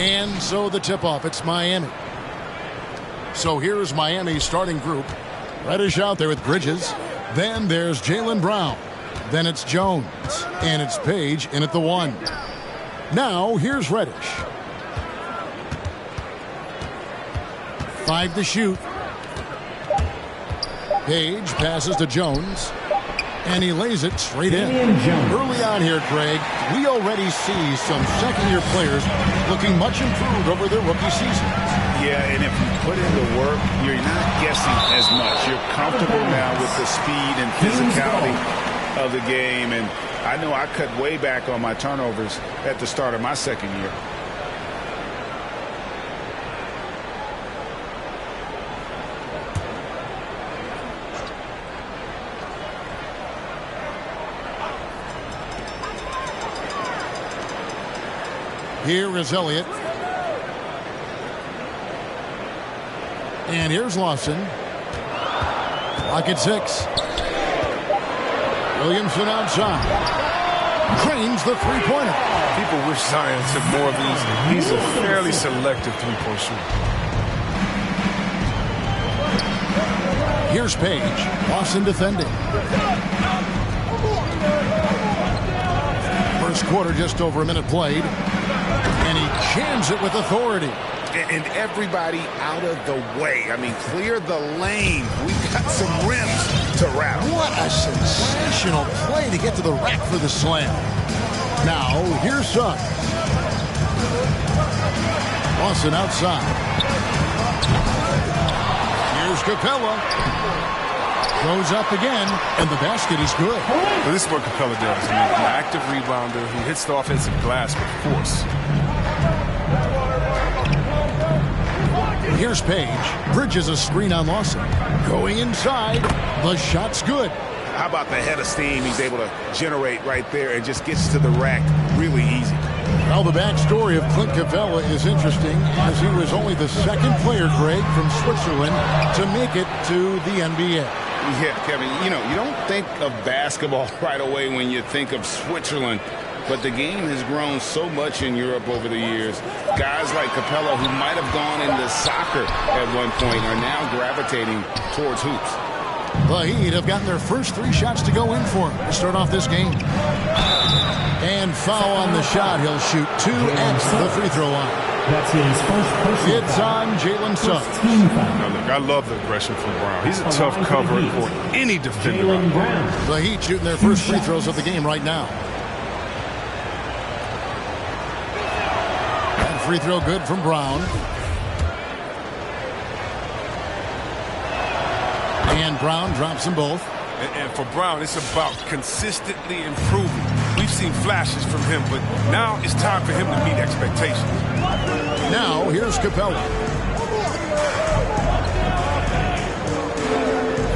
And so the tip-off, it's Miami. So here's Miami's starting group. Reddish out there with Bridges. Then there's Jaylen Brown. Then it's Jones. And it's Page in at the 1. Now here's Reddish. 5 to shoot. Page passes to Jones. And he lays it straight in. Early on here, Greg, we already see some second-year players looking much improved over their rookie seasons. Yeah, and if you put in the work, you're not guessing as much. You're comfortable now with the speed and physicality of the game. And I know I cut way back on my turnovers at the start of my second year. Here is Elliott. And here's Lawson. Clock at 6. Williamson outside. Cranes the three-pointer. People wish Zion took more of these. He's a fairly selective three-point shooter. Here's Page. Lawson defending. First quarter, just over a minute played. And he jams it with authority. And everybody out of the way. I mean, clear the lane. We've got some rims to rattle. What a sensational play to get to the rack for the slam. Now, here's Suggs. Lawson outside. Here's Capella. Goes up again, and the basket is good. Well, this is what Capella does. I mean, an active rebounder who hits the offensive glass with force. Here's Page. Bridges a screen on Lawson. Going inside. The shot's good. How about the head of steam he's able to generate right there and just gets to the rack really easy. Well, the backstory of Clint Capella is interesting, as he was only the second player, Greg, from Switzerland to make it to the NBA. Yeah, Kevin, you know, you don't think of basketball right away when you think of Switzerland, but the game has grown so much in Europe over the years. Guys like Capella, who might have gone into soccer at one point, are now gravitating towards hoops. The Heat have gotten their first 3 shots to go in for him to start off this game. And foul on the shot. He'll shoot 2 at the free throw line. That's his first personal It's on Jalen Suggs. Now, look, I love the aggression from Brown. He's a tough cover for any defender. The Heat shooting their first free throws of the game right now. And free throw good from Brown. And Brown drops them both. And for Brown, it's about consistently improving. We've seen flashes from him, but now it's time for him to meet expectations. Now, here's Capella.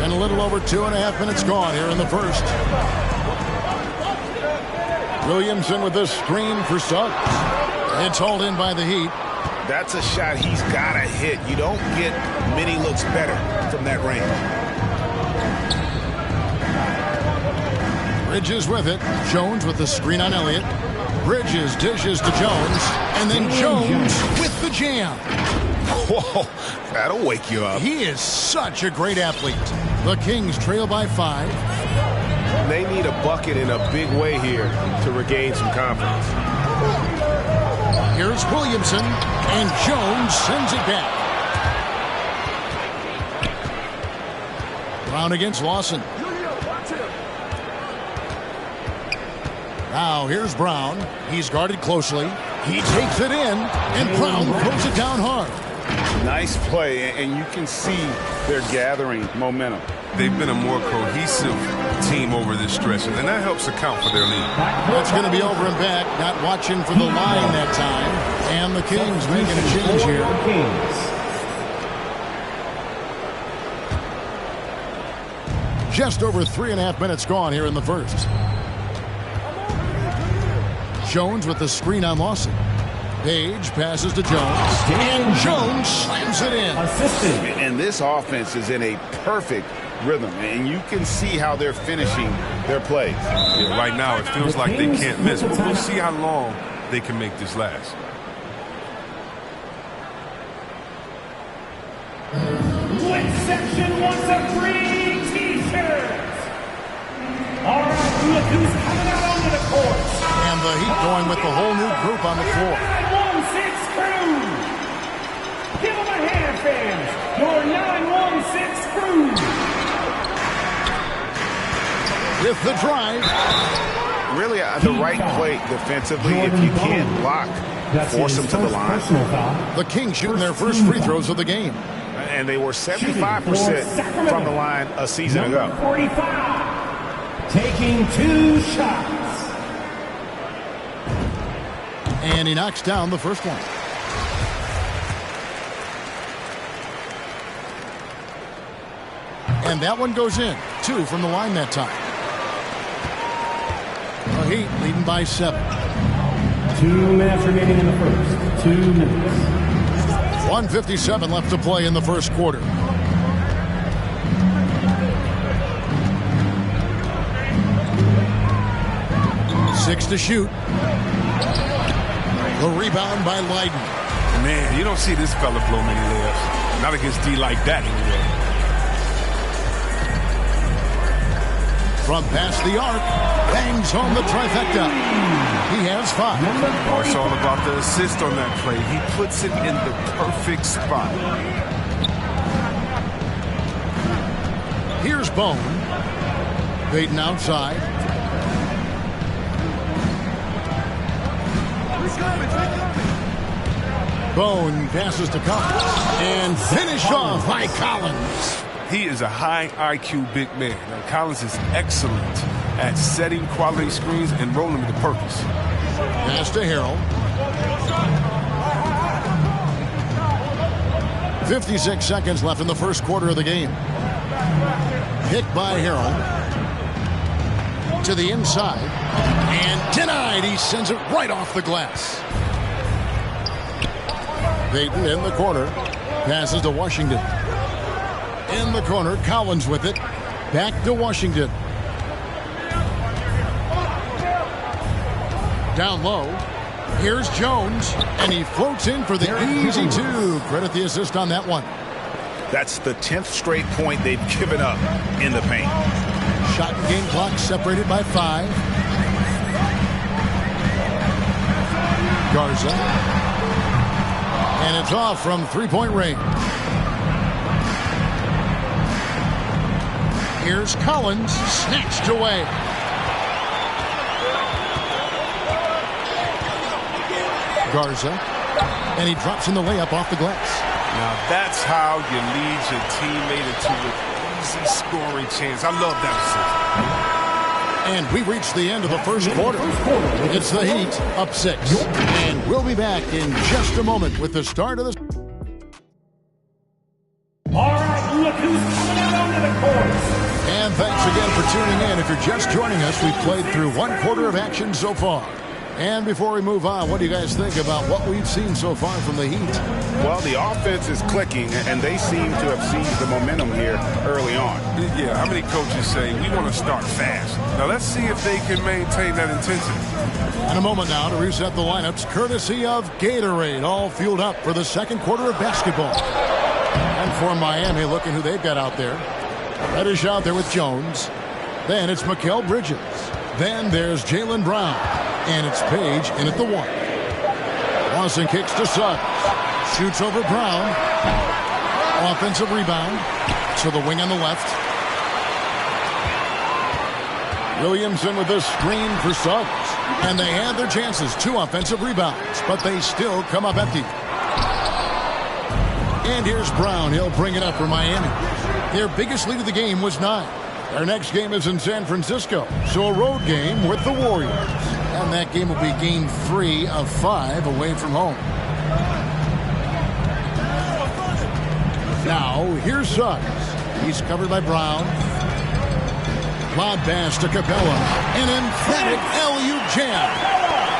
And a little over 2.5 minutes gone here in the first. Williamson with the screen for Suggs. It's hauled in by the Heat. That's a shot he's got to hit. You don't get many looks better from that range. Bridges with it. Jones with the screen on Elliott. Bridges dishes to Jones. And then Jones with the jam. Whoa, that'll wake you up. He is such a great athlete. The Kings trail by 5. They need a bucket in a big way here to regain some confidence. Here's Williamson. And Jones sends it back. Brown against Lawson. Now here's Brown. He's guarded closely. He takes it in, and Brown throws it down hard. Nice play, and you can see they're gathering momentum. They've been a more cohesive team over this stretch, and that helps account for their lead. That's going to be over and back. Not watching for the line that time. And the Kings making a change here. Just over 3.5 minutes gone here in the first. Jones with the screen on Lawson. Page passes to Jones. And Jones slams it in. And this offense is in a perfect rhythm. And you can see how they're finishing their plays. Yeah, right now, it feels like they can't miss. But we'll see how long they can make this last. look who's coming out onto the court. And the Heat going with the whole new group on the floor. 916 crew. Give them a hand, fans. Your 916 crew. With the drive. Really, the right play defensively. If you can't block, force them to the line. The Kings shooting their first free throws of the game. And they were 75% from the line a season ago. 45. Taking 2 shots. And he knocks down the first one. And that one goes in. 2 from the line that time. The Heat leading by 7. 2 minutes remaining in the first. 2 minutes. 1:57 left to play in the first quarter. Six to shoot. The rebound by Leiden. Man, you don't see this fella blow many layups. Not against D like that anyway. From past the arc, bangs home the trifecta. He has 5. Oh, it's all about the assist on that play. He puts it in the perfect spot. Here's Bone. Baden outside. Bone passes to Collins. And finished off by Collins. He is a high IQ big man. Now, Collins is excellent at setting quality screens and rolling with a purpose. Pass to Harrell. 56 seconds left in the first quarter of the game. Picked by Harrell. To the inside. And denied. He sends it right off the glass. Baden in the corner. Passes to Washington. In the corner, Collins with it. Back to Washington. Down low. Here's Jones. And he floats in for the easy 2. Credit the assist on that one. That's the 10th straight point they've given up in the paint. Shot and game clock separated by 5. Garza. And it's off from 3-point range. Here's Collins, snatched away. Garza, and he drops in the layup off the glass. Now that's how you lead your teammate into an easy scoring chance. I love that assist. And we reach the end of the first quarter. It's the Heat up 6. And we'll be back in just a moment with the start of the... All right, look who's coming out onto the court. And thanks again for tuning in. If you're just joining us, we've played through 1 quarter of action so far. And before we move on, what do you guys think about what we've seen so far from the Heat? Well, the offense is clicking, and they seem to have seized the momentum here early on. Yeah, how many coaches say, we want to start fast? Now let's see if they can maintain that intensity. In a moment now to reset the lineups, courtesy of Gatorade, all fueled up for the second quarter of basketball. And for Miami, looking who they've got out there. Reddish out there with Jones. Then it's Mikal Bridges. Then there's Jaylen Brown. And it's Page in at the 1. Lawson kicks to Suggs. Shoots over Brown. Offensive rebound. To the wing on the left. Williamson with a screen for Suggs. And they had their chances. 2 offensive rebounds. But they still come up empty. And here's Brown. He'll bring it up for Miami. Their biggest lead of the game was 9. Their next game is in San Francisco. So a road game with the Warriors. And that game will be game 3 of 5 away from home. Now, here's Suggs. He's covered by Brown. Lob pass to Capella. An emphatic LU jam.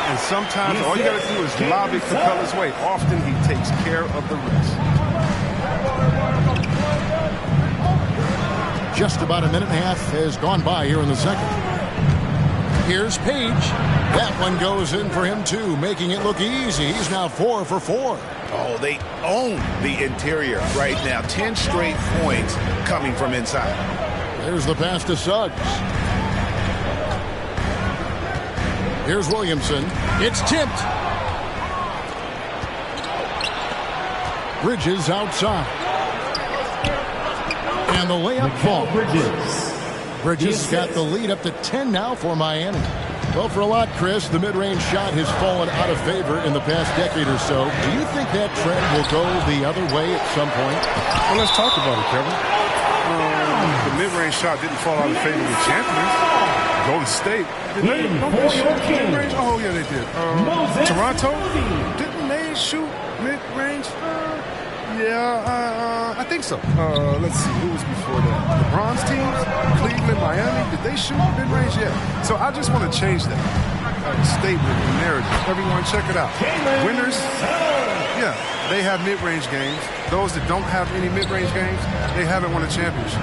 And sometimes all you got to do is lob it Capella's way. Often he takes care of the rest. Just about a minute and a half has gone by here in the second. Here's Page. That one goes in for him, too, making it look easy. He's now 4 for 4. Oh, they own the interior right now. 10 straight points coming from inside. There's the pass to Suggs. Here's Williamson. It's tipped. Bridges outside. And the layup falls. Bridges got the lead up to 10 now for Miami. Well, for a lot, Chris, the mid-range shot has fallen out of favor in the past decade or so. Do you think that trend will go the other way at some point? Well, let's talk about it, Kevin. The mid-range shot didn't fall out of favor with champions. Golden State. Don't they shoot mid-range? Oh, yeah, they did. Toronto? Didn't they shoot mid-range? I think so. Let's see, who was before that? The bronze teams? Cleveland, Miami, did they shoot mid-range? Yeah. So I just want to change that statement and narrative. Everyone, check it out. Winners, yeah, they have mid-range games. Those that don't have any mid-range games, they haven't won a championship.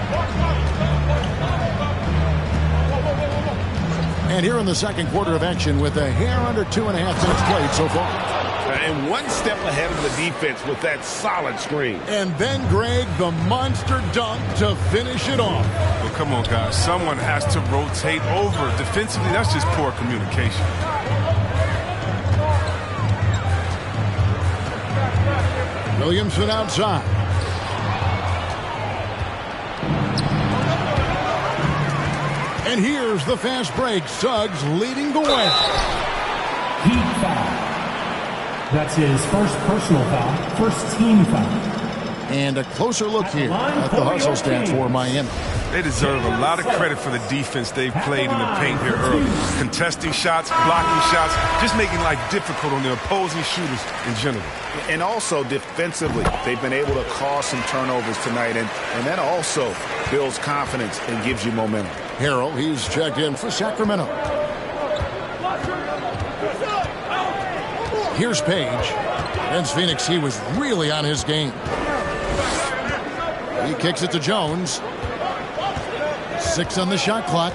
And here in the second quarter of action with a hair under 2.5 minutes played so far. And one step ahead of the defense with that solid screen. And then, Greg, the monster dunk to finish it off. Well, come on, guys. Someone has to rotate over. Defensively, that's just poor communication. Williamson outside. And here's the fast break. Suggs leading the way. Heat foul. That's his first personal foul, first team foul. And a closer look here at the hustle stats for Miami. They deserve a lot of credit for the defense they've played in the paint here early. Contesting shots, blocking shots, just making life difficult on the opposing shooters in general. And also defensively, they've been able to cause some turnovers tonight, and that also builds confidence and gives you momentum. Harrell, he's checked in for Sacramento. Here's Page. Against Phoenix, he was really on his game. He kicks it to Jones. 6 on the shot clock.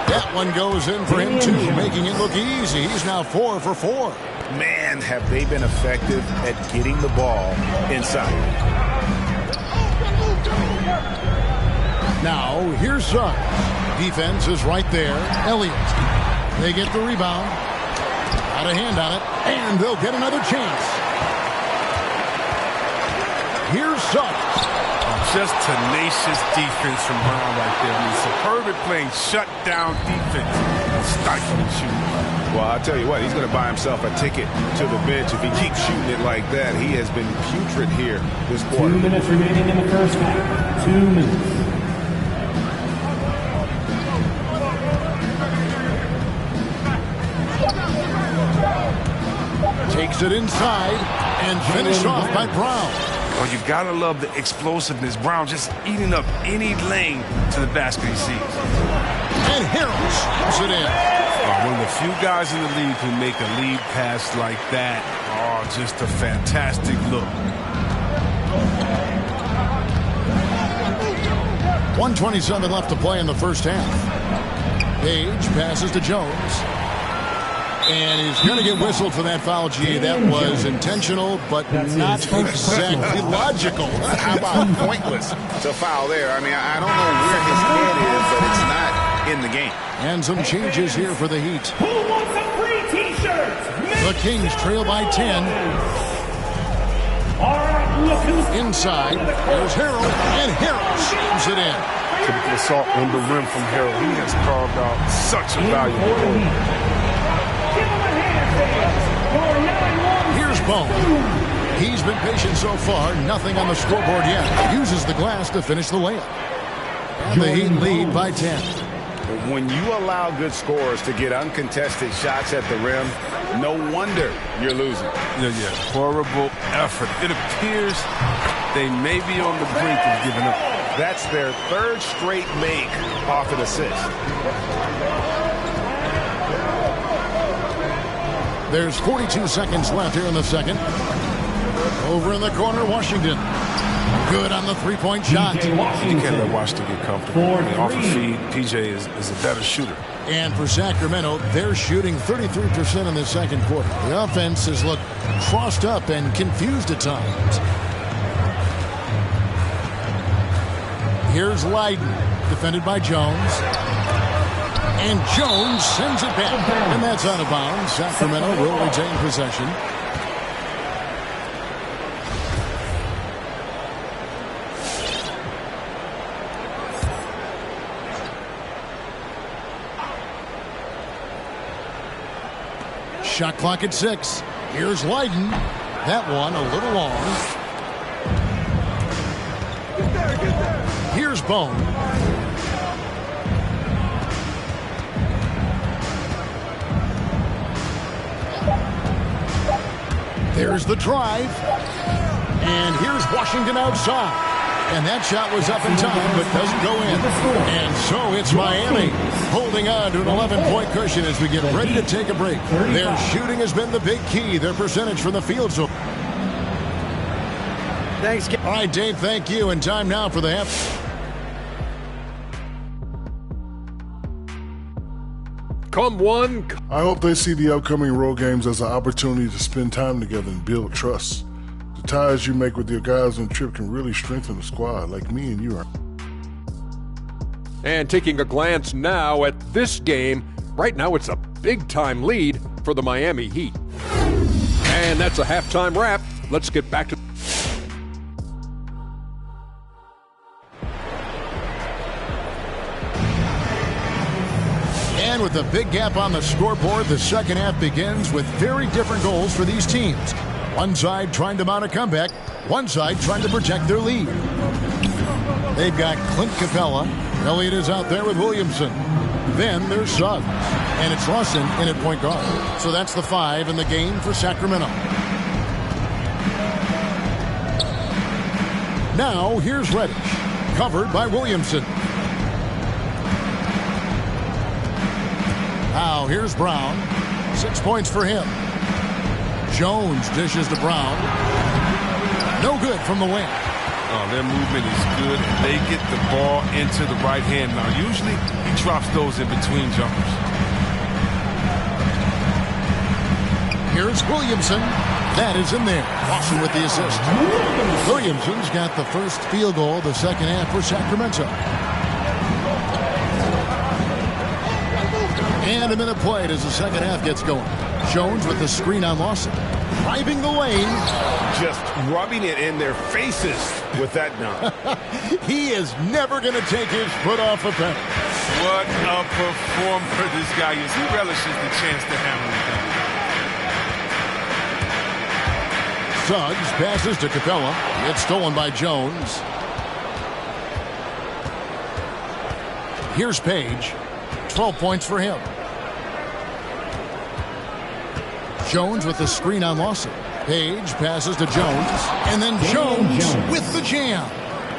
That one goes in for him, too, making it look easy. He's now 4 for 4. Man, have they been effective at getting the ball inside. Now, here's Suggs. Defense is right there. Elliott. They get the rebound. Got a hand on it, and they'll get another chance. Here's Suggs. Just tenacious defense from Brown right there. I mean, superb at playing shutdown defense. Stifling shooting. Well, I'll tell you what, he's going to buy himself a ticket to the bench if he keeps shooting it like that. He has been putrid here this quarter. 2 minutes remaining in the first half. 2 minutes. Takes it inside and finished off by Brown. Well, you've got to love the explosiveness. Brown just eating up any lane to the basket he sees. And Harrell slams it in. One of the few guys in the league who make a lead pass like that. Oh, just a fantastic look. 1:27 left to play in the first half. Page passes to Jones. And he's going to get whistled for that foul, G. That was intentional, but not exactly logical. How about pointless to foul there? I mean, I don't know where his head is, but it's not in the game. And some changes here for the Heat. Who wants a free T-shirt? The Kings trail by 10. All right, look who's Inside, there's Harrell, and Harrell shoots it in. Typical assault on the rim from Harrell. He has carved out such a valuable goal. Here's Bone. He's been patient so far. Nothing on the scoreboard yet. Uses the glass to finish the layup. And the Heat lead by 10. When you allow good scorers to get uncontested shots at the rim, no wonder you're losing. Yeah. Horrible effort. It appears they may be on the brink of giving up. That's their third straight make off an assist. There's 42 seconds left here in the second. Over in the corner, Washington. Good on the three-point shot. You can't let Washington get comfortable. Off the feed, PJ is a better shooter. And for Sacramento, they're shooting 33% in the second quarter. The offense has looked crossed up and confused at times. Here's Leiden, defended by Jones. And Jones sends it back. And that's out of bounds. Sacramento will retain possession. Shot clock at 6. Here's Leiden. That one a little long. Here's Bone. There's the drive. And here's Washington outside. And that shot was up in time, but doesn't go in. And so it's Miami holding on to an 11-point cushion as we get ready to take a break. Their shooting has been the big key. Their percentage from the field. So, thanks. All right, Dave, thank you. And time now for the half. Come one. I hope they see the upcoming road games as an opportunity to spend time together and build trust. The ties you make with your guys on the trip can really strengthen the squad, like me and you are. And taking a glance now at this game, right now it's a big-time lead for the Miami Heat. And that's a halftime wrap. Let's get back to... And with a big gap on the scoreboard, the second half begins with very different goals for these teams. One side trying to mount a comeback, one side trying to protect their lead. They've got Clint Capella. Elliott is out there with Williamson. Then there's Suggs. And it's Lawson in at point guard. So that's the 5 in the game for Sacramento. Now here's Reddish, covered by Williamson. Now here's Brown. 6 points for him. Jones dishes to Brown. No good from the wing. Oh, their movement is good. They get the ball into the right hand. Now, usually he drops those in between jumpers. Here's Williamson. That is in there. Lawson with the assist. Williamson's got the first field goal of the second half for Sacramento. And a minute played as the second half gets going. Jones with the screen on Lawson. Driving the lane. Just rubbing it in their faces with that dunk. He is never going to take his foot off the pedal. What a performer this guy is. He relishes the chance to hammer it down. Suggs passes to Capella. It's stolen by Jones. Here's Page. 12 points for him. Jones with the screen on Lawson. Page passes to Jones. And then Jones with the jam.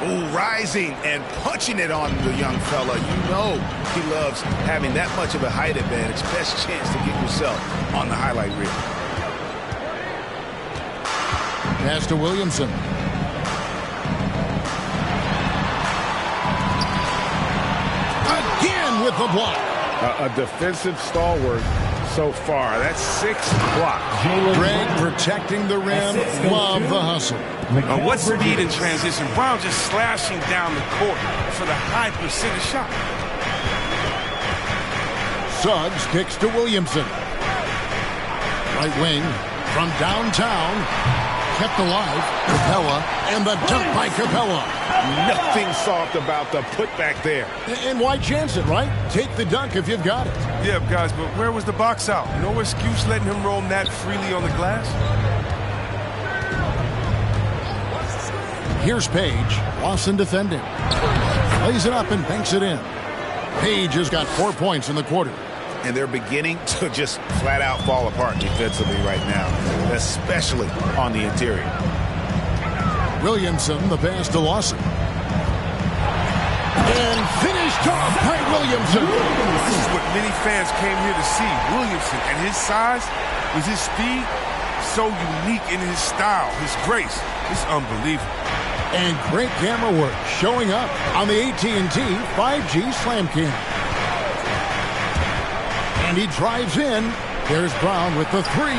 Ooh, rising and punching it on the young fella. You know he loves having that much of a height advantage. Best chance to get yourself on the highlight reel. Pass to Williamson. Again with the block. A defensive stalwart so far. That's 6 blocks. Greg protecting the rim. Love the hustle. What speed in transition. Brown just slashing down the court for the high percentage shot. Suggs kicks to Williamson. Right wing from downtown. Kept alive. Capella. And the dunk by Capella. Nothing soft about the putback there. And why chance it, right? Take the dunk if you've got it. Yeah, guys, but where was the box out? No excuse letting him roam that freely on the glass. Here's Page. Lawson defending. Lays it up and banks it in. Page has got 4 points in the quarter. And they're beginning to just flat out fall apart defensively right now, especially on the interior. Williamson, the pass to Lawson. And finished off by Williamson. This is what many fans came here to see. Williamson, and his size, with his speed, so unique in his style, his grace. It's unbelievable. And great camera work showing up on the AT&T 5G Slam Cam. And he drives in. There's Brown with the 3.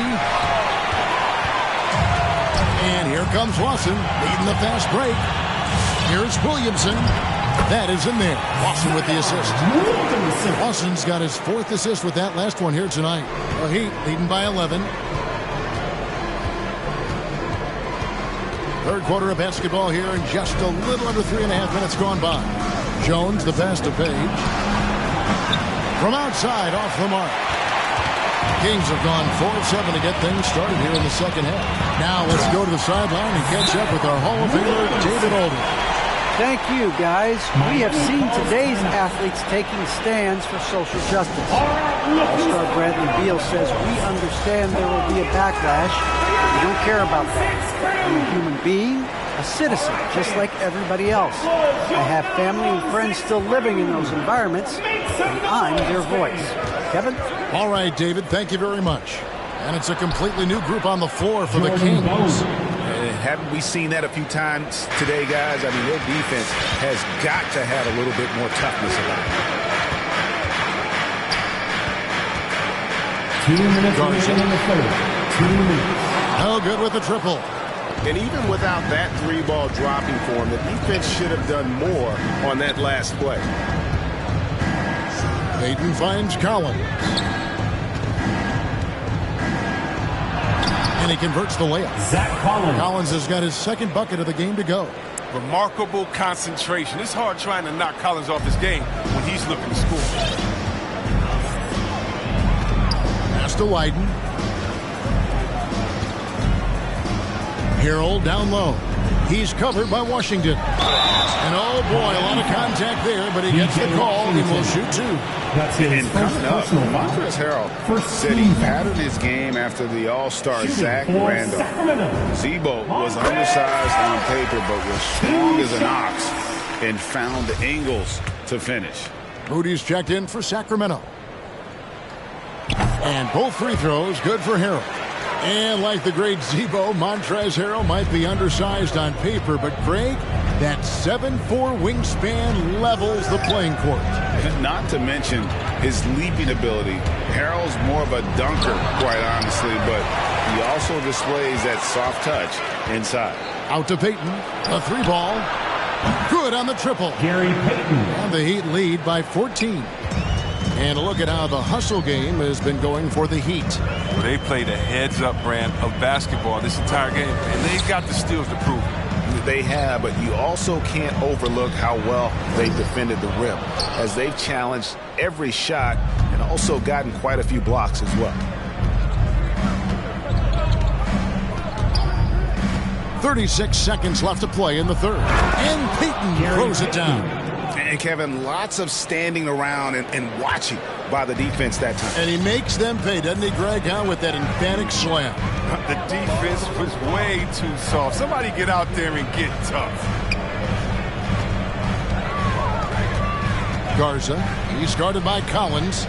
And here comes Lawson leading the fast break. Here's Williamson. That is in there. Lawson with the assist. Lawson's got his 4th assist with that last one here tonight. The Heat leading by 11. Third quarter of basketball here, and just a little under 3.5 minutes gone by. Jones, the pass to Page. From outside, off the mark. Kings have gone 4 of 7 to get things started here in the second half. Now let's go to the sideline and catch up with our Hall of Famer, David Alden. Thank you, guys. We have seen today's athletes taking stands for social justice. All-star Bradley Beal says, we understand there will be a backlash. We don't care about that. I'm a human being, a citizen, just like everybody else. I have family and friends still living in those environments, and I'm their voice. Kevin? All right, David, thank you very much. And it's a completely new group on the floor for the Kings. Haven't we seen that a few times today, guys? I mean, their defense has got to have a little bit more toughness about it. 2 minutes remaining in the third. 2 minutes. No good with the triple. And even without that 3-ball dropping for him, the defense should have done more on that last play. Payton finds Collins. And he converts the layup. Zach Collins. Collins has got his 2nd bucket of the game to go. Remarkable concentration. It's hard trying to knock Collins off his game when he's looking to score. Pass to Leiden. Harold down low. He's covered by Washington. And oh boy, a lot of contact there, but he gets the call and will shoot 2. That's his And first coming up, personal foul. Montrezl Harrell First said he patterned his game after the All-Star Shooting Zach for Randolph. Sacramento. Zebo was undersized on paper, but was strong as an ox and found angles to finish. Moody's checked in for Sacramento. And both free throws good for Harrell. And like the great Zebo, Montrezl Harrell might be undersized on paper, but Greg, that 7'4" wingspan levels the playing court. Not to mention his leaping ability. Harrell's more of a dunker, quite honestly, but he also displays that soft touch inside. Out to Payton, a 3-ball. Good on the triple. Gary Payton. And the Heat lead by 14. And a look at how the hustle game has been going for the Heat. Well, they played a heads-up brand of basketball this entire game, and they've got the steals to prove it. They have, but you also can't overlook how well they defended the rim, as they've challenged every shot and also gotten quite a few blocks as well. 36 seconds left to play in the third. And Payton throws it down. And Kevin, lots of standing around and watching by the defense that time. And he makes them pay, doesn't he, Greg, with that emphatic slam. The defense was way too soft. Somebody get out there and get tough. Garza, he's guarded by Collins.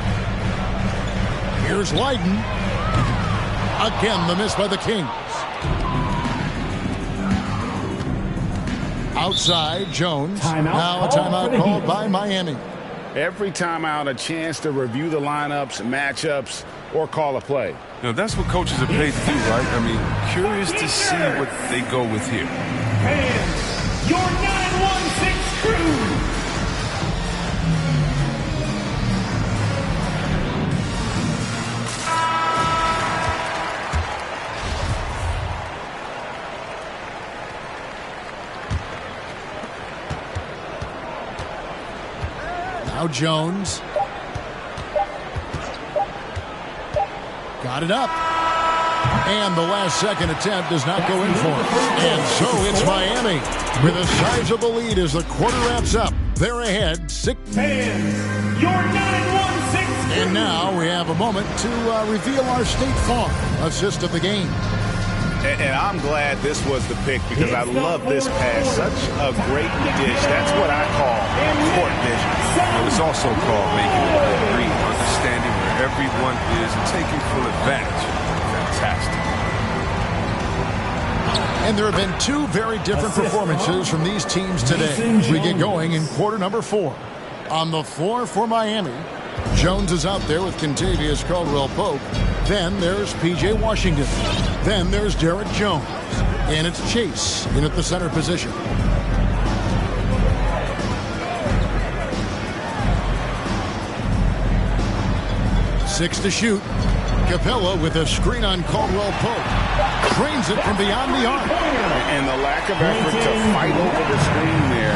Here's Leiden. Again, the miss by the Kings. Outside, Jones. Now a timeout called by Miami. Every timeout, a chance to review the lineups, matchups, or call a play. You know, that's what coaches are paid to do, right? I mean, curious to see what they go with here. And your 916 crew. Now Jones. Got it up. And the last second attempt does not go in for it. And so it's Miami with a sizable lead as the quarter wraps up. They're ahead 6. And your 916 And now we have a moment to reveal our State Farm assist of the game. And I'm glad this was the pick because I love this pass. Such a great dish. That's what I call court vision. Well, it's also called making it a read, understanding where everyone is and taking full advantage. Fantastic. And there have been 2 very different performances from these teams today. We get going in quarter number 4. On the floor for Miami, Jones is out there with Kentavious Caldwell-Pope. Then there's P.J. Washington. Then there's Derek Jones. And it's Chase in at the center position. 6 to shoot. Capella with a screen on Caldwell Pope. Drains it from beyond the arc. And the lack of effort to fight over the screen there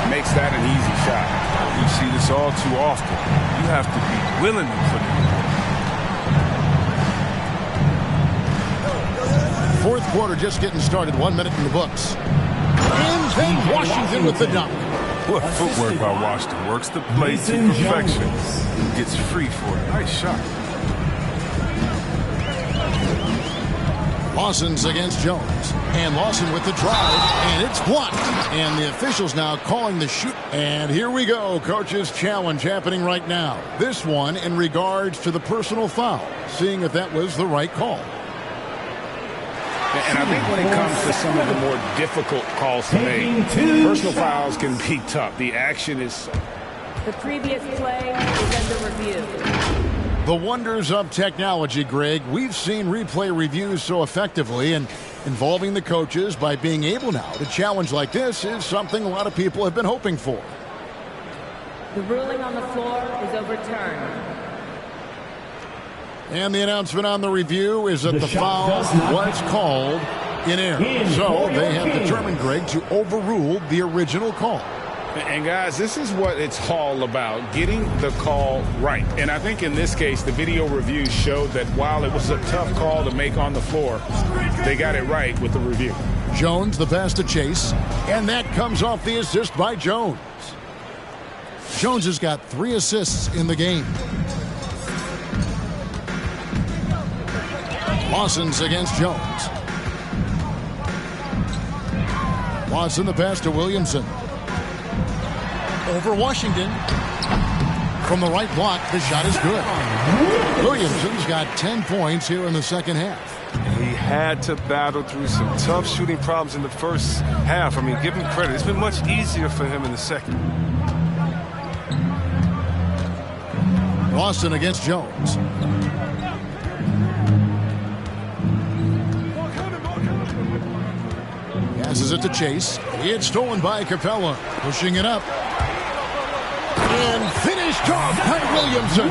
makes that an easy shot. You see this all too often. You have to be willing to put it in. Fourth quarter just getting started. 1 minute in the books. And then Washington with the dunk. What footwork by Washington. Works the play to perfection. Gets free for it. Nice shot. Lawson's against Jones. And Lawson with the drive. And it's blocked. And the officials now calling the shoot. And here we go. Coach's challenge happening right now. This one in regards to the personal foul. Seeing if that was the right call. And I think when it comes to some of the more difficult calls to make, personal fouls can be tough. The action is... The previous play is under review. The wonders of technology, Greg. We've seen replay reviews so effectively, and involving the coaches by being able now to challenge like this is something a lot of people have been hoping for. The ruling on the floor is overturned. And the announcement on the review is that the foul was called in error. So they have determined, Greg, to overrule the original call. And guys, this is what it's all about, getting the call right. And I think in this case, the video review showed that while it was a tough call to make on the floor, they got it right with the review. Jones, the pass to Chase, and that comes off the assist by Jones. Jones has got 3 assists in the game. Lawson's against Jones. Lawson the pass to Williamson. Over Washington. From the right block, the shot is good. Williamson's got 10 points here in the second half. He had to battle through some tough shooting problems in the first half. I mean, give him credit. It's been much easier for him in the second. Lawson against Jones. Passes it to Chase. It's stolen by Capella. Pushing it up. And finished off by Williamson.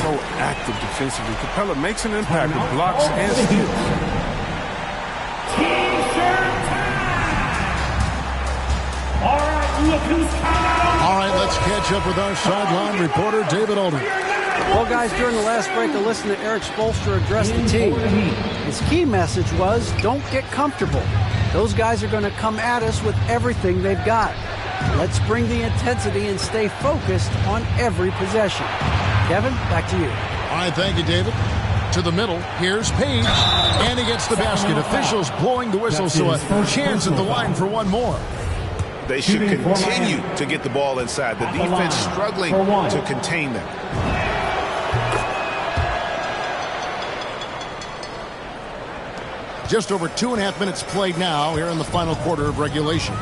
So active defensively. Capella makes an impact with blocks and steals. All right, let's catch up with our sideline reporter, David Alden. Well, guys, during the last break, I listened to Eric Spoelstra address the team. His key message was, don't get comfortable. Those guys are going to come at us with everything they've got. Let's bring the intensity and stay focused on every possession. Kevin, back to you. All right, thank you, David. To the middle, here's Page, and he gets the basket. Officials blowing the whistle, so a chance at the line for one more. They should continue to get the ball inside. The defense struggling to contain them. Just over 2.5 minutes played now here in the final quarter of regulation.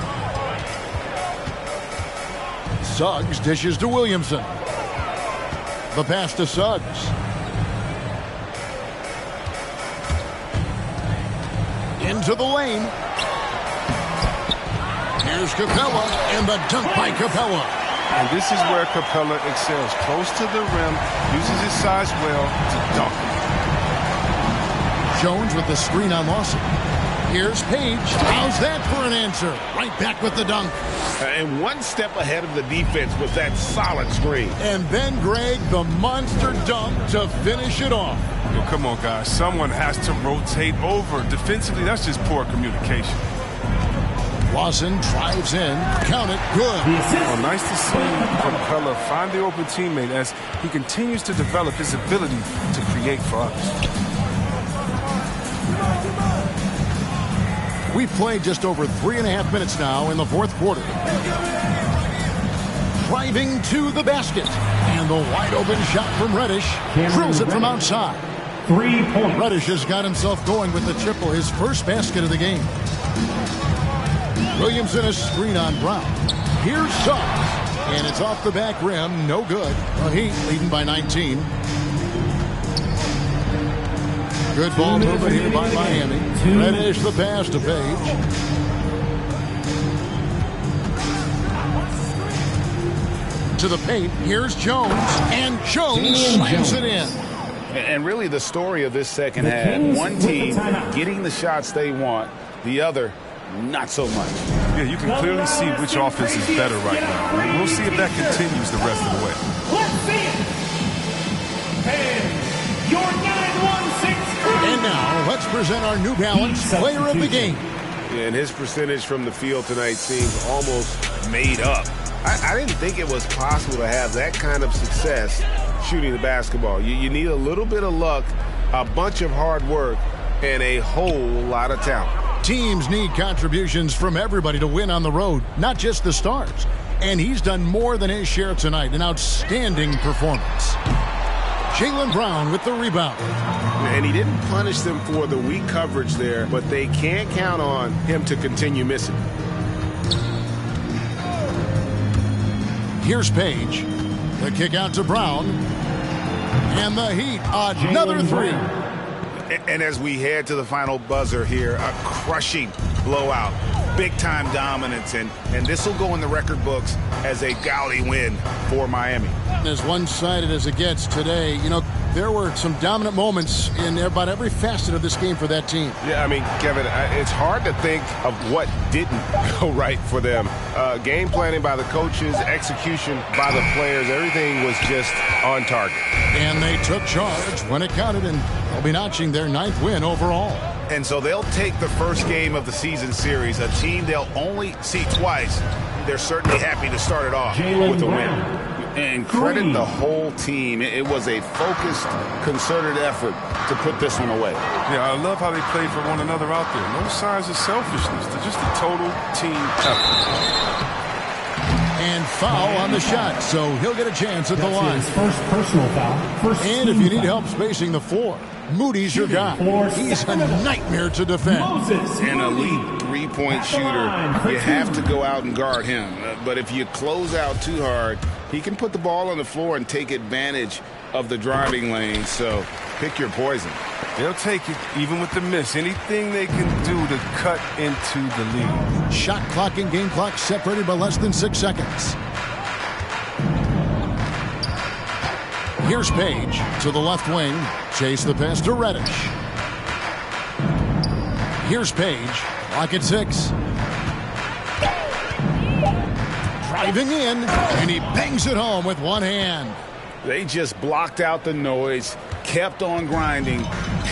Suggs dishes to Williamson. The pass to Suggs. Into the lane. Here's Capella, and the dunk by Capella. And this is where Capella excels. Close to the rim, uses his size well to dunk. Jones with the screen on Lawson. Here's Page. How's that for an answer? Right back with the dunk. And one step ahead of the defense with that solid screen. And then, Greg, the monster dunk to finish it off. Yo, come on, guys. Someone has to rotate over. Defensively, that's just poor communication. Lawson drives in. Count it. Good. Well, nice to see Capella find the open teammate as he continues to develop his ability to create for others. We've played just over 3.5 minutes now in the fourth quarter. Driving to the basket. And the wide open shot from Reddish. Drills it from outside. 3 points. Reddish has got himself going with the triple, his first basket of the game. Williamson a screen on Brown. Here's Suggs. And it's off the back rim. No good. The Heat leading by 19. Good ball movement here by Miami. Reddish the pass to Page. To the paint. Here's Jones. And Jones slams it in. And really the story of this second half, one team getting the shots they want, the other not so much. Yeah, you can clearly see which offense is better right now. We'll see if that continues the rest of the way. Let's see it. And your 916. And now let's present our New Balance Player of the Game. And his percentage from the field tonight seems almost made up. I didn't think it was possible to have that kind of success shooting the basketball. You need a little bit of luck, a bunch of hard work, and a whole lot of talent. Teams need contributions from everybody to win on the road, not just the stars. And he's done more than his share tonight. An outstanding performance. Jaylen Brown with the rebound. And he didn't punish them for the weak coverage there, but they can't count on him to continue missing. Here's Page. The kick out to Brown. And the Heat, another three. And as we head to the final buzzer here, a crushing blowout, big-time dominance, and this will go in the record books as a gaudy win for Miami. As one-sided as it gets today, you know, there were some dominant moments in about every facet of this game for that team. Yeah, I mean, Kevin, it's hard to think of what didn't go right for them. Game planning by the coaches, execution by the players, everything was just on target. And they took charge when it counted, and they'll be notching their 9th win overall. And so they'll take the first game of the season series, a team they'll only see twice. They're certainly happy to start it off with a win. And credit the whole team. It was a focused, concerted effort to put this one away. Yeah, I love how they play for one another out there. No signs of selfishness. They're just a total team effort. And foul on the shot, so he'll get a chance at the line. His first personal foul. And if you need help spacing the floor, Moody's your guy. He's a nightmare to defend. An elite three-point shooter. You have to go out and guard him. But if you close out too hard, he can put the ball on the floor and take advantage of the driving lane. So pick your poison. They'll take it even with the miss. Anything they can do to cut into the lead. Shot clock and game clock separated by less than 6 seconds. Here's Page to the left wing. Chase the pass to Reddish. Here's Page. Clock at 6. Driving in, and he bangs it home with one hand. They just blocked out the noise, kept on grinding,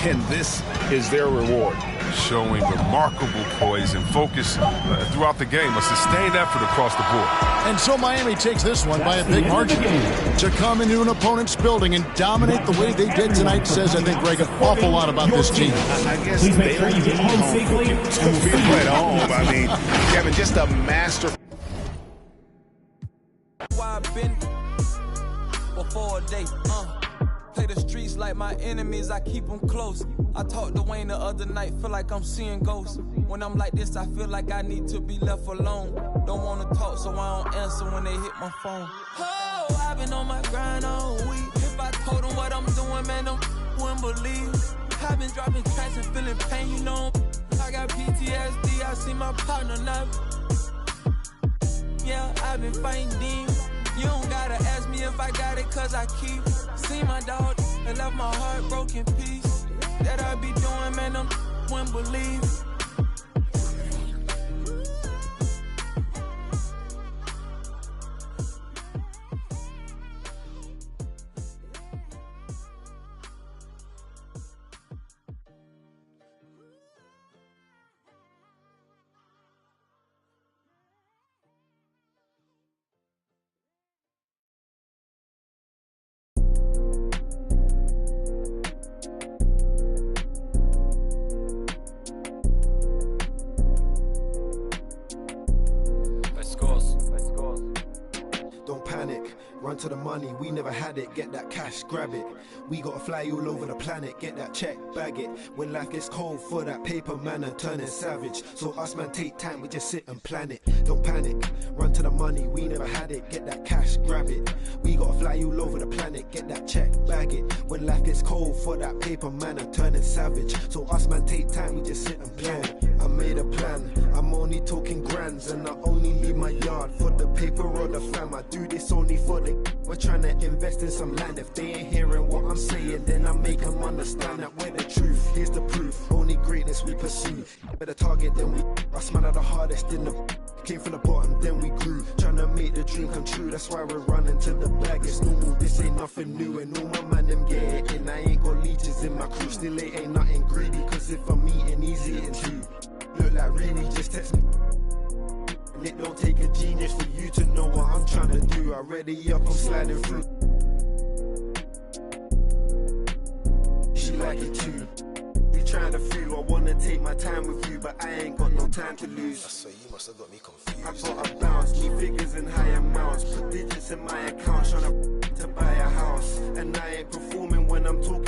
and this is their reward. Showing remarkable poise and focus throughout the game. A sustained effort across the board. And so Miami takes this one by a big margin. To come into an opponent's building and dominate the way they did tonight says, I think, Greg, an awful lot about this team. I guess they don't get home safely to feel at home. I mean, Kevin, just a master. I've been before a day, play the streets like my enemies, I keep them close. I talked to Wayne the other night, feel like I'm seeing ghosts. When I'm like this, I feel like I need to be left alone. Don't wanna talk, so I don't answer when they hit my phone. Oh, I've been on my grind all week. If I told them what I'm doing, man, them wouldn't believe. I've been dropping tracks and feeling pain, you know. I got PTSD, I see my partner now. Yeah, I've been fighting demons. You don't gotta ask me if I got it, cause I keep see my dog and left my heart broken piece. That I be doing, man, them wouldn't believe. Run to the money, we never had it, get that cash, grab it. We gotta fly all over the planet, get that check, bag it. When life gets cold for that paper man and turning savage. So us man take time, we just sit and plan it. Don't panic, run to the money, we never had it, get that cash, grab it. We gotta fly all over the planet, get that check, bag it. When life gets cold for that paper man and turning savage. So us man take time, we just sit and plan it. I made a plan, I'm only talking grands and I only leave my yard for the paper or the fam. I do this only for the. We're trying to invest in some land. If they ain't hearing what I'm saying, then I make them understand that we're the truth. Here's the proof. Only greatness we pursue. Better target than we. I smile at the hardest in the. Came from the bottom, then we grew. Trying to make the dream come true. That's why we're running to the bag. It's normal, this ain't nothing new. And all my man them get it in. I ain't got leeches in my crew. Still it ain't nothing greedy. Cause if I'm eating, he's eating too. Look like really just text me. And it don't take a genius for you to know what I'm trying to do. I ready up, I'm sliding through. She like it too. We trying to feel, I wanna take my time with you, but I ain't got no time to lose. So you must have got me confused. I got a bounce, me figures in high amounts. Put digits in my account, trying to buy a house. And I ain't performing when I'm talking